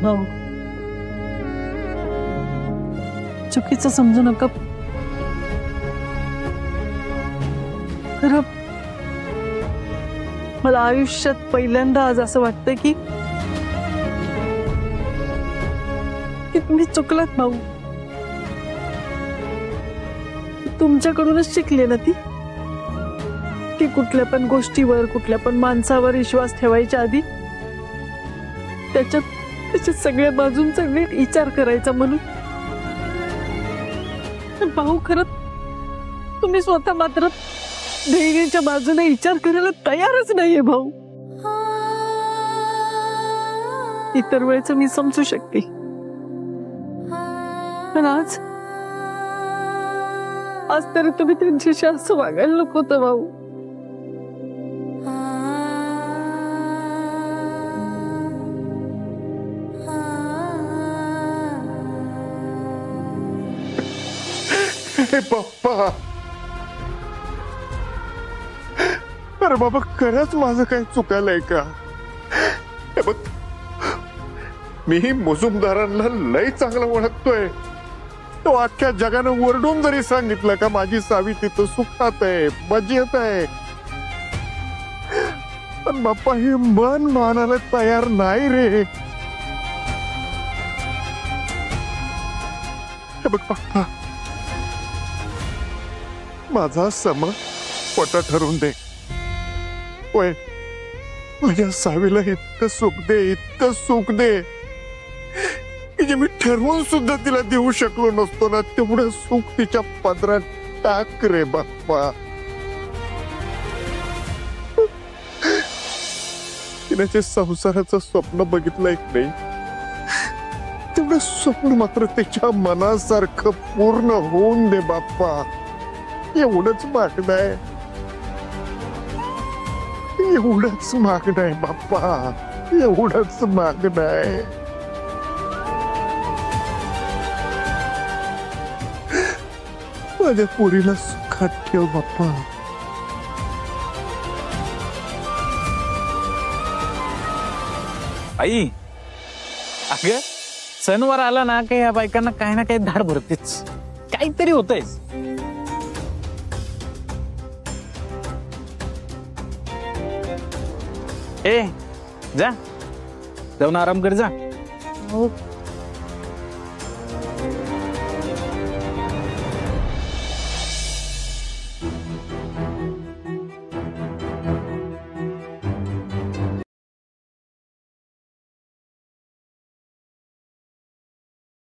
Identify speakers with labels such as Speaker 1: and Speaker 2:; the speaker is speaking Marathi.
Speaker 1: भाऊ चुकीचं समजू नका, खरं मला आयुष्यात पहिल्यांदा आज असं वाटतंय की तुम्ही चुकलात भाऊ. तुमच्याकडूनच शिकले ना ती की कुठल्या पण गोष्टीवर कुठल्या पण माणसावर विश्वास ठेवायच्या आधी त्याच्या सगळ्या बाजूंचा नीट विचार करायचा म्हणून. भाऊ खरंच तुम्ही स्वतः मात्र धैर्याच्या बाजूने विचार करायला तयारच नाहीये भाऊ. इतर वेळेच मी समजू शकते, पण आज तरी तुम्ही त्यांच्याशी असं वागायला नको होतं भाऊ.
Speaker 2: पप्पा अरे बाबा खरंच माझं काही चुकायलंय का? हे बघ मी मुजुमदारांना लय चांगलं ओळखतोय. तो अख्ख्या जगानं वरडून जरी सांगितलं का माझी सावी तिथं सुखात आहे मजेत आहे, पण बाप्पा हे मन मानायला तयार नाही रे. हे बघ बाप्पा माझा सम पटा ठरवून दे. होय माझ्या सावीला इतकं सुख दे की जे मी ठरवून सुद्धा तिला देऊ शकलो नसतो ना, तेवढं सुख तिच्या पदरात टाक रे बाप्पा. तिने जे संसाराचं स्वप्न बघितलंय की नाही, तेवढं स्वप्न मात्र तिच्या मनासारखं पूर्ण होऊन दे बाप्पा. एवढंच मागणं आहे, एवढंच मागणं आहे बाप्पा, एवढंच मागणं आहे. माझ्या पोरीला सुखात ठेव बाप्पा.
Speaker 3: आई अगं सणवार आला ना काही या बायकांना काही ना काही धाड भरतेच, काहीतरी होतंय. ए जा जाऊन आराम कर जा.
Speaker 1: हो